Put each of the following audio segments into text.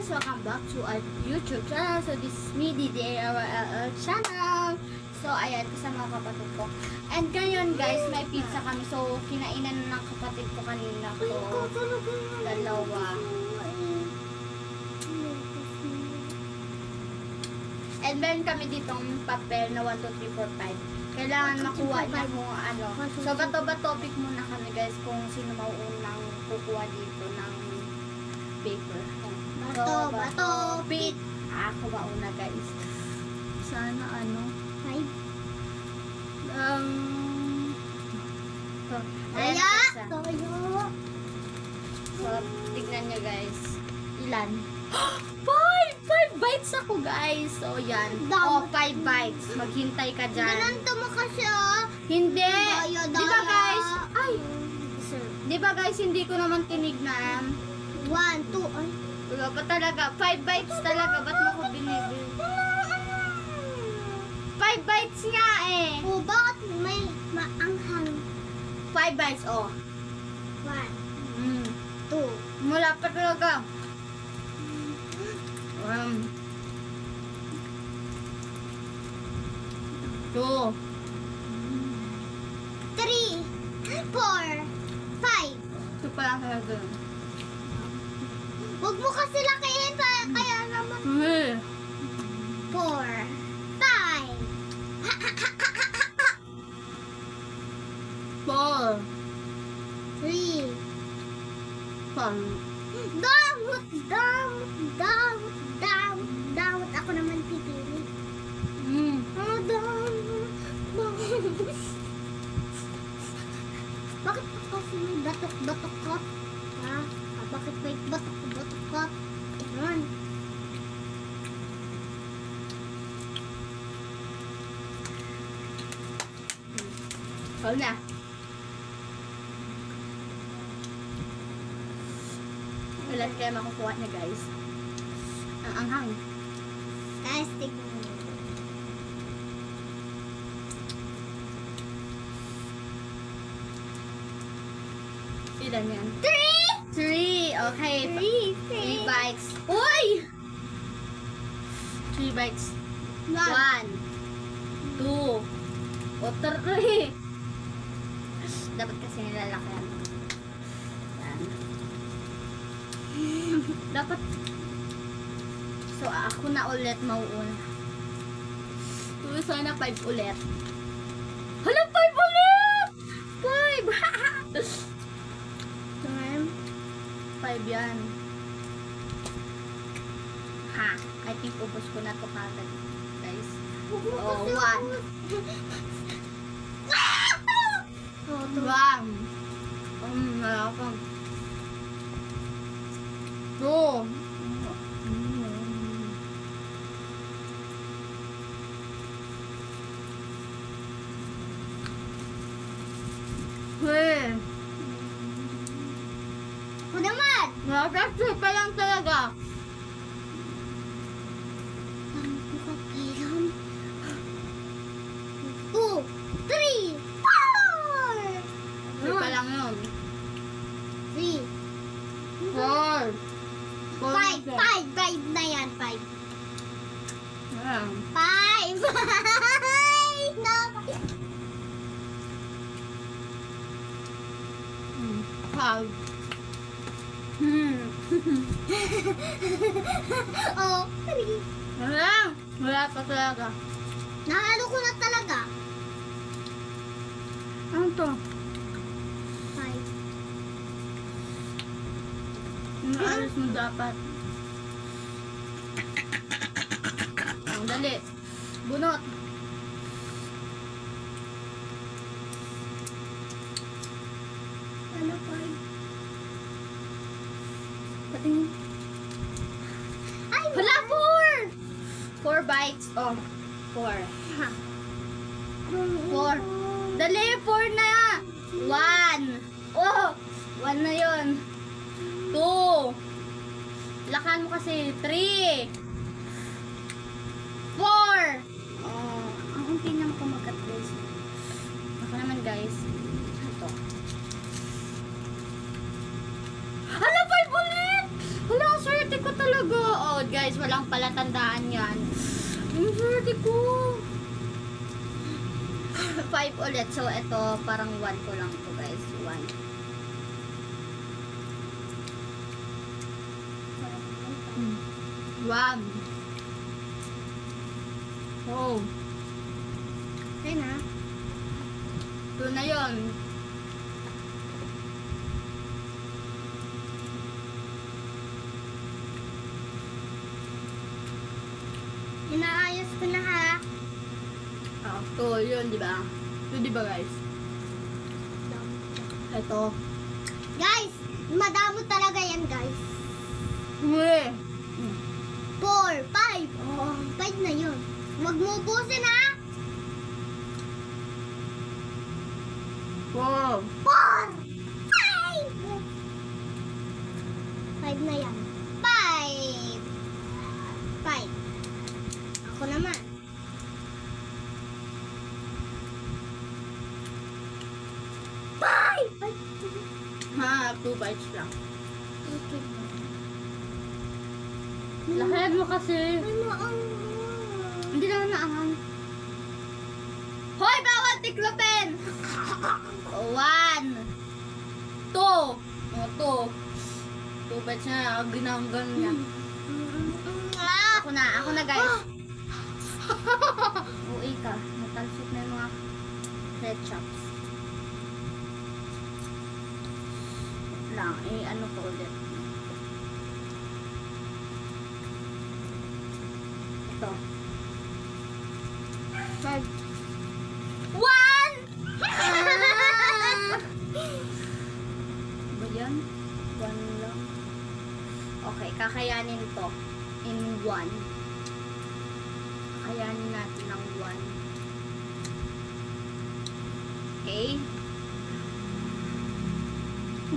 guys! Welcome back to our YouTube channel. So this is me, DDARLL channel. So ayan, kasama ang kapatid ko. And ngayon guys, may pizza kami. So kinainan ng kapatid ko kanina ko. Dalawa. And meron kami ditong papel na 1, 2, 3, 4, 5. Kailangan makuha niya kung ano. So bato-topic muna kami guys kung sino mauunang kukuha dito ng paper. Bato, pit. Ako mauna guys. Sana ano? 5. Ayan. So, tignan nyo guys. Ilan? 5 bites ako guys. So, yan. 5 bites. Maghintay ka dyan. Ganito mo kasi oh. Hindi. Daya. Di ba guys? Ay. Di ba guys, hindi ko naman tinignan. 1, 2, ay. Wala pa talaga. 5 bites talaga. Ba't mo ko binibili? 5 bites nga eh. Oh, bakit may maanghang? 5 bites, oh. 1, 2. Mula pa talaga. 2. 3, 4, 5. Ito pa lang talaga. Huwag mo kasi lakihin kaya naman. 4, 5. 4. 3. 5. Damot. Ako naman pipili. Bakit kasi may batok-batok ka? Ha? Bakit may batok-batok ka? Ayan. Oh na. Ilan kaya makukuha niya guys? Ang anghang. Guys, tignan mo. Ilan yan? 3! 3. Okay. 3 3. bites. Uy! 3 bites. 1, 2, o 3. Dapat kasi nilalakyan. Yan. Dapat. So, ako na ulit mauuna. Sana 5 ulit. Hala, 5 ulit! 5! 5 yan. Ha, I think ubos ko na to kagad, guys. Oh, 1. Oh, 1. Malapang. 2. Ako naman! Nakakasya pa lang talaga. Ang kapilang. 2, 3, 4! Kasya pa lang yun. 3, 4. 5 na yan, 5. Ayan. 5! No! 5. Oh, 3. Wala pa talaga. Nahalo ko na talaga. Ano to? 5. Inaalis mo dapat. Ang dali. Bunot. Ano 5? Patingin. Ay, Hala, 4! 4 bites. Oh, 4. 4. Dali, 4 na. 1. Oh, 1 na yun. 2. Lakan mo kasi. 3. 4. Oh, ang unti naman kumagat guys. Ako naman guys. Ito. Hala, 5 ulit! Hala, swerte swerte ko talaga. Oh, guys, walang palatandaan yan. Ang swerte ko. 5 ulit. So, ito, parang 1 ko lang to, guys. 1. Wow. Oh. Ayun na. 2 na yun. Inaayos ko na ha. Oh, 2 yun, di ba? 2, di ba, guys? Ito. Guys, madamo talaga yan guys. Uwe. 4, 5. Oh, 5 na yun. Huwag mo ubusin ha. 4. 4, 5. 5 na yan. 5. 5. Ako naman. Ha, 2 bites lang. Okay. Lahat mo kasi. Ay, maang. Hindi naman naangang. Hoy, bawal tiklopin! 1. 2. O, 2. 2 bites na, ginanggan niya. Ako na guys. Uwi ka. Natalsik na yung mga red chops. Lang, ano ko ulit. Ito. 5. 1! Ba yan? 1 lang. Okay, kakayanin to in 1. Kakayanin natin ng 1. Okay? 1.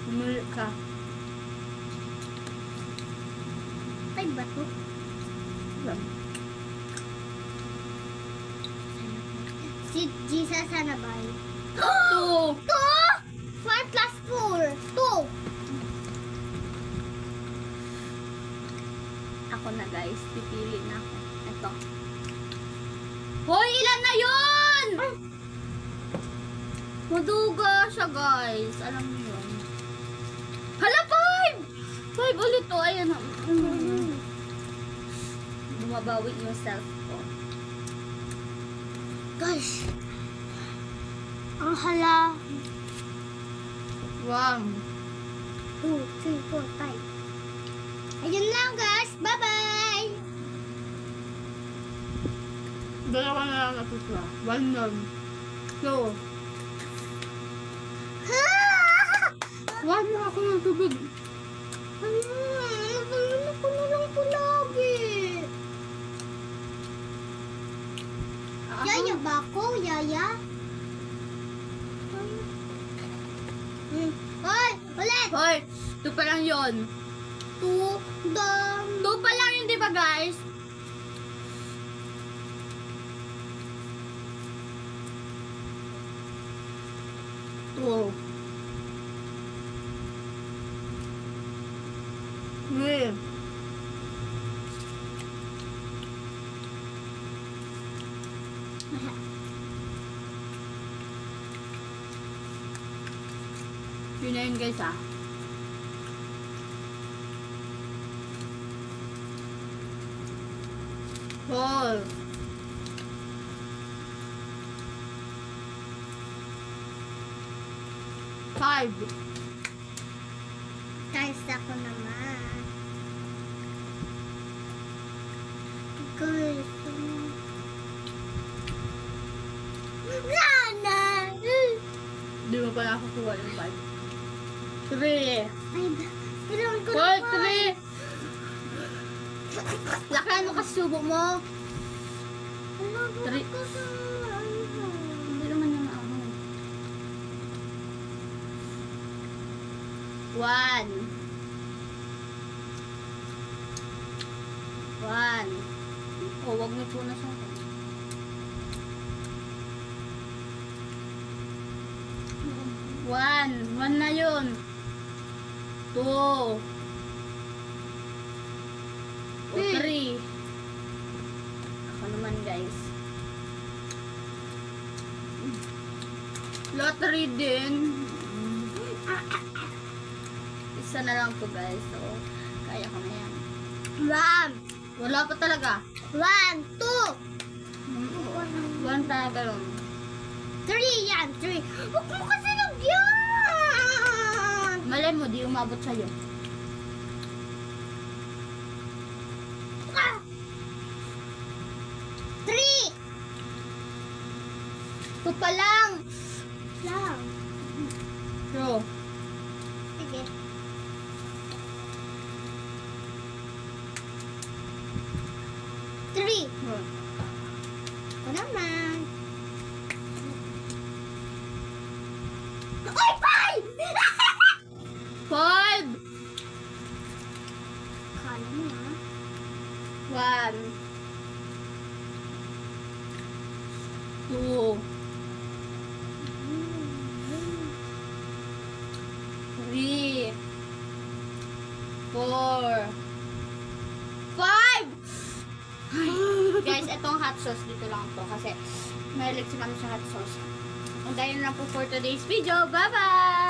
Umuli ka. 5 ba to? Si Jesus sana ba? 2. 4 plus 4. 2. Ako na guys, pipili na ako. Ito. Hoy, ilan na yun? Maduga siya guys. Alam mo yun. Hala, 5! 5 ulit to. Ayan. Bumabawi yung self ko. Guys. Ang hala. 1. 2, 3, 4, 5. Ayun lang guys. Bye-bye. Dalawa na lang natutwa. 1 lang. 2. 1 na ako ng tubig. Ano ko na lang po lagi. Yaya ba ako? Yaya? Hoy! Ulit! Hoy, 2 pa lang yun. 2 dam. 2 pa lang yun, di ba guys? Two. Three. Yun na yun guys ah. Four. Five. Guys, ako naman. Guys. Sana! Di mo pa nakakuha yung five. Three. Ay, kailangan ko Four, na three. Lakihan mo kasi subo mo. Three. Hindi naman yung ako. 1. 1. Oh, wag mo po na sa akin. 1 na yun. 2. O 3. Ako naman guys. Lottery din. Isa na lang to guys. So, kaya ko na yan. 1, Wala pa talaga. 1, 2, 1 talaga yun. 3 yan, 3. Huwag mo kasi lagyan! Malay mo, di umabot sa'yo. Ah! 3! 2 pa lang. Lang. So, Sige. Three. Ako naman. Oy, 5! 5. Kala mo ha? 1. 2. 3. 4. 5. Guys, itong hot sauce dito lang to kasi mahilig kami sa hot sauce. And dahil na po for today's video. Bye-bye!